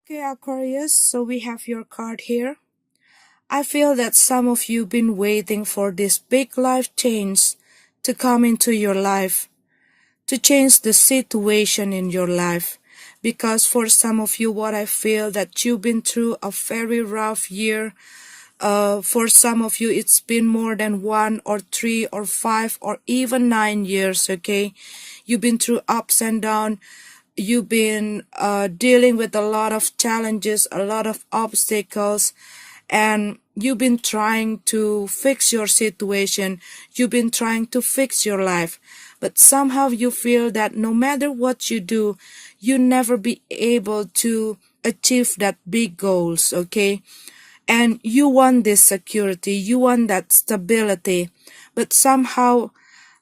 Okay, Aquarius, so we have your card here. I feel that some of you been waiting for this big life change to come into your life, to change the situation in your life. Because for some of you, what I feel that you've been through a very rough year. For some of you, it's been more than 1 or 3 or 5 or even 9 years, okay? You've been through ups and downs. You've been dealing with a lot of challenges, a lot of obstacles, and you've been trying to fix your situation. You've been trying to fix your life. But somehow you feel that no matter what you do, you never be able to achieve that big goals, okay? And you want this security, you want that stability, but somehow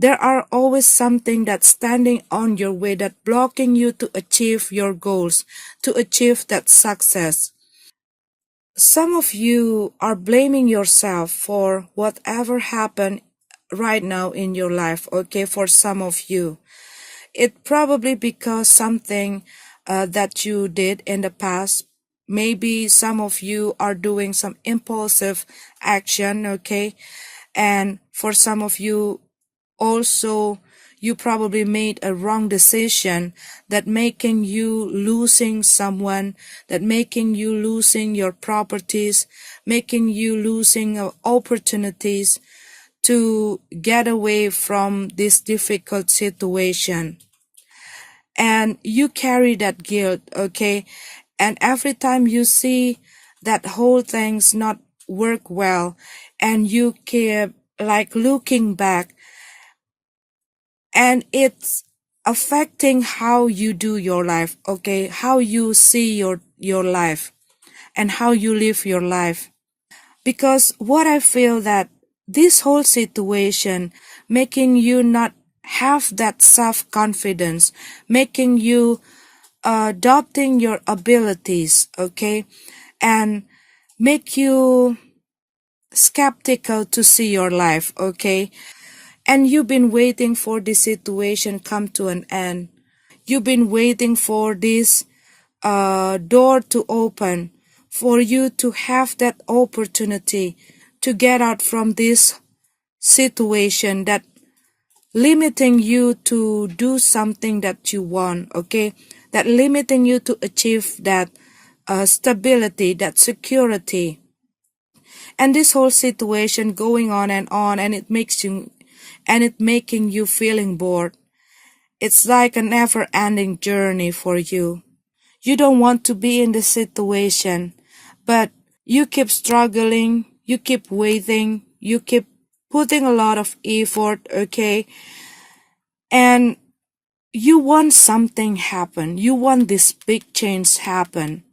there are always something that's standing on your way that blocking you to achieve your goals, to achieve that success. Some of you are blaming yourself for whatever happened right now in your life, okay, for some of you. It probably because something that you did in the past. Maybe some of you are doing some impulsive action, okay? And for some of you also, you probably made a wrong decision that making you losing someone, that making you losing your properties, making you losing opportunities to get away from this difficult situation. And you carry that guilt, okay? And every time you see that whole thing's not work well, and you keep like looking back, and it's affecting how you do your life, okay? How you see your life and how you live your life. Because what I feel that this whole situation making you not have that self-confidence, making you adopting your abilities, okay? And make you skeptical to see your life, okay? And you've been waiting for this situation come to an end. You've been waiting for this door to open, for you to have that opportunity to get out from this situation that limiting you to do something that you want, okay? That limiting you to achieve that stability, that security. And this whole situation going on, and it makes you, and it making you feeling bored. It's like a never-ending journey for you. You don't want to be in this situation, but you keep struggling, you keep waiting, you keep putting a lot of effort, okay? And you want something happen. You want this big change happen.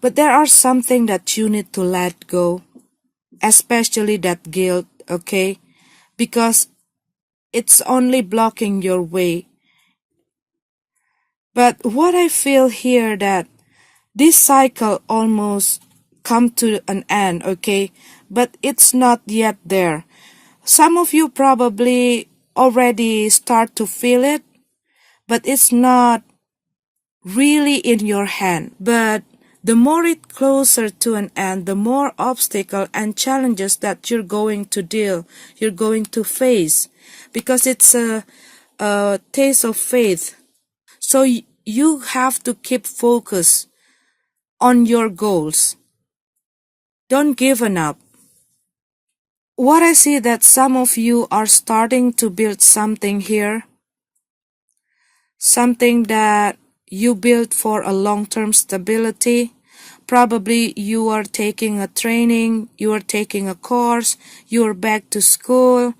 But there are something that you need to let go, especially that guilt, okay? Because it's only blocking your way. But what I feel here that this cycle almost come to an end, okay? But it's not yet there. Some of you probably already start to feel it, but it's not really in your hand. But the more it closer to an end, the more obstacle and challenges that you're going to face, because it's a taste of faith. So you have to keep focus on your goals. Don't give up. What I see that some of you are starting to build something here, something that you build for a long-term stability. Probably you are taking a training, you are taking a course, you are back to school,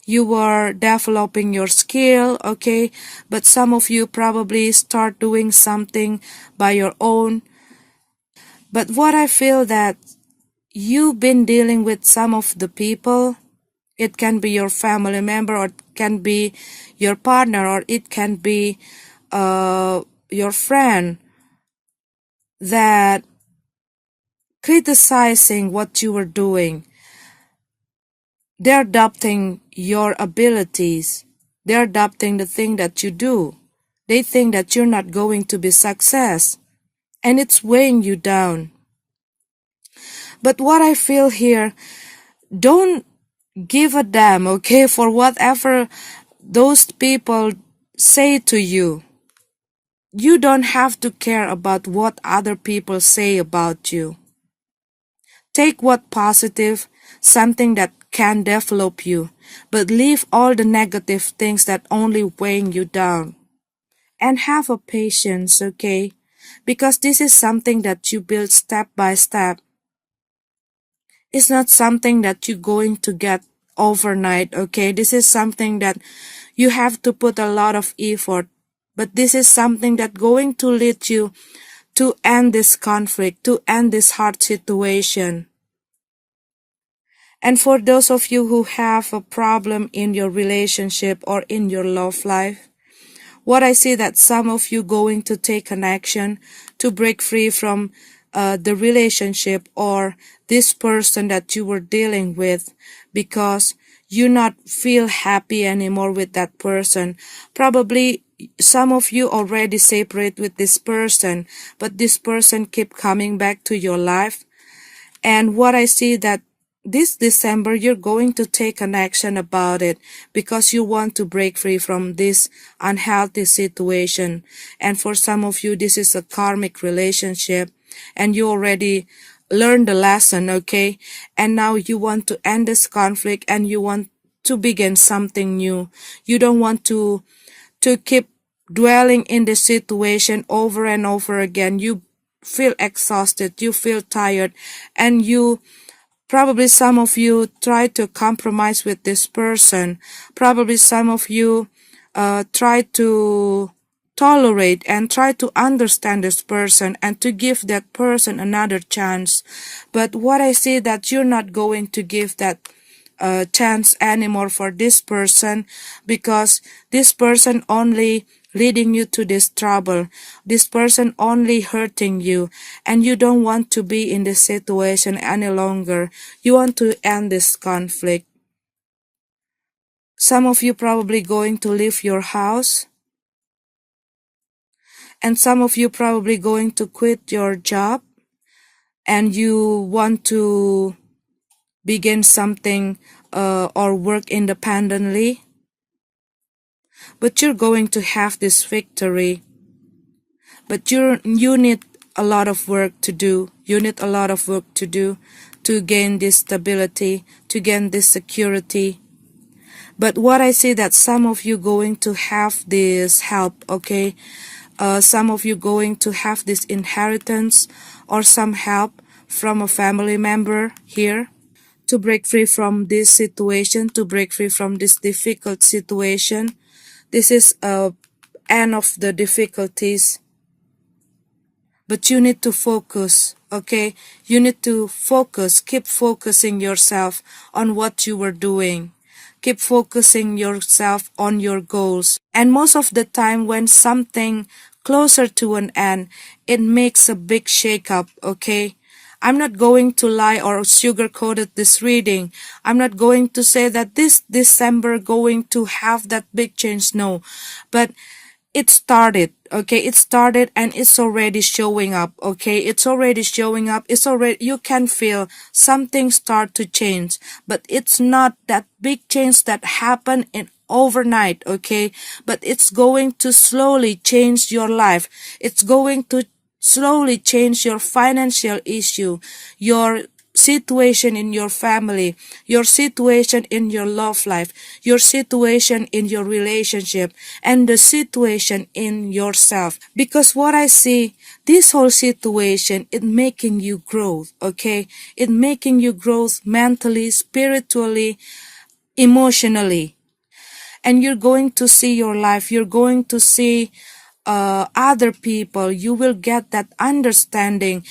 you are developing your skill, okay? But some of you probably start doing something by your own. But what I feel that you've been dealing with some of the people, it can be your family member, or it can be your partner, or it can be your friend, that criticizing what you were doing. They're doubting your abilities. They're doubting the thing that you do. They think that you're not going to be success. and it's weighing you down. But what I feel here, don't give a damn, okay, for whatever those people say to you. You don't have to care about what other people say about you. Take what positive, something that can develop you, but leave all the negative things that only weighing you down. And have a patience, okay? Because this is something that you build step by step. It's not something that you're going to get overnight, okay? This is something that you have to put a lot of effort. But this is something that going to lead you to end this conflict, to end this hard situation. And for those of you who have a problem in your relationship or in your love life, what I see that some of you going to take an action to break free from the relationship or this person that you were dealing with, because you not feel happy anymore with that person. Probably some of you already separate with this person, but this person keep coming back to your life. And what I see that this December, you're going to take an action about it because you want to break free from this unhealthy situation. And for some of you, this is a karmic relationship and you already learned the lesson, okay? And now you want to end this conflict and you want to begin something new. You don't want to keep dwelling in the situation over and over again. You feel exhausted, you feel tired, and probably some of you try to compromise with this person. Probably some of you try to tolerate and try to understand this person and to give that person another chance. But what I see that you're not going to give that chance anymore for this person, because this person only leading you to this trouble. This person only hurting you, and you don't want to be in this situation any longer. You want to end this conflict. Some of you probably going to leave your house, and some of you probably going to quit your job, and you want to begin something or work independently. But you're going to have this victory. But you need a lot of work to do. You need a lot of work to do to gain this stability, to gain this security. But what I see that some of you going to have this help, okay? Some of you going to have this inheritance or some help from a family member here to break free from this situation, to break free from this difficult situation. This is end of the difficulties. But you need to focus, okay? You need to focus, keep focusing yourself on what you were doing. Keep focusing yourself on your goals. And most of the time when something closer to an end, it makes a big shake-up, okay? I'm not going to lie or sugarcoat this reading. I'm not going to say that this December going to have that big change, no. But it started, okay? It started and it's already showing up, okay? It's already showing up. You can feel something start to change, but it's not that big change that happened in overnight, okay? But it's going to slowly change your life. It's going to slowly change your financial issue, your situation in your family, your situation in your love life, your situation in your relationship, and the situation in yourself. Because what I see, this whole situation, it making you grow, okay? It making you grow mentally, spiritually, emotionally. And you're going to see your life, you're going to see other people, you will get that understanding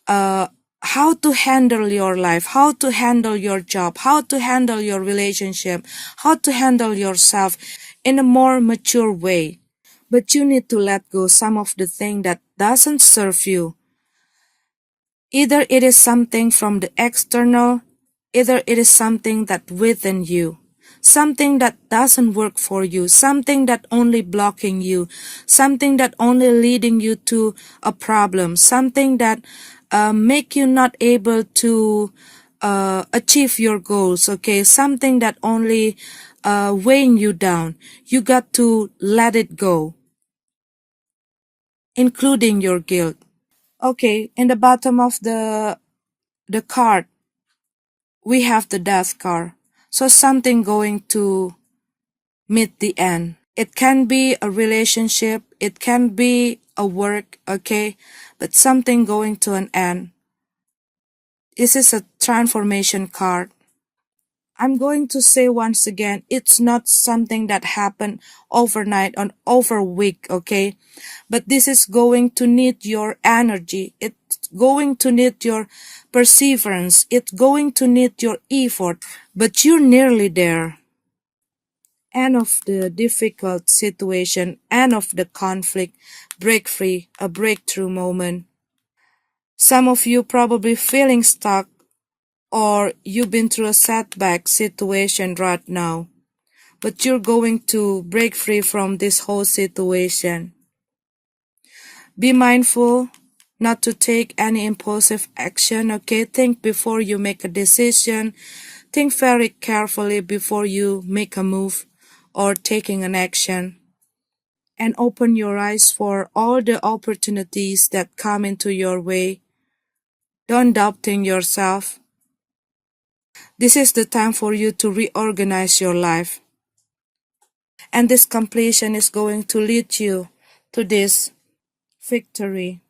how to handle your life, how to handle your job, how to handle your relationship, how to handle yourself in a more mature way. But you need to let go some of the thing that doesn't serve you. Either it is something from the external, either it is something that within you. something that doesn't work for you, something that only blocking you, something that only leading you to a problem, something that make you not able to achieve your goals, okay, something that only weighing you down. You got to let it go, including your guilt. Okay, in the bottom of the card, we have the death card. So something going to meet the end. It can be a relationship, it can be a work, okay, but something going to an end. This is a transformation card. I'm going to say once again, it's not something that happened overnight or over a week, okay? But this is going to need your energy. It's going to need your perseverance. It's going to need your effort. But you're nearly there. End of the difficult situation, end of the conflict, break free, a breakthrough moment. Some of you probably feeling stuck, or you've been through a setback situation right now, but you're going to break free from this whole situation. Be mindful not to take any impulsive action, okay? Think before you make a decision. Think very carefully before you make a move or taking an action. And open your eyes for all the opportunities that come into your way. Don't doubting yourself. This is the time for you to reorganize your life. And this completion is going to lead you to this victory.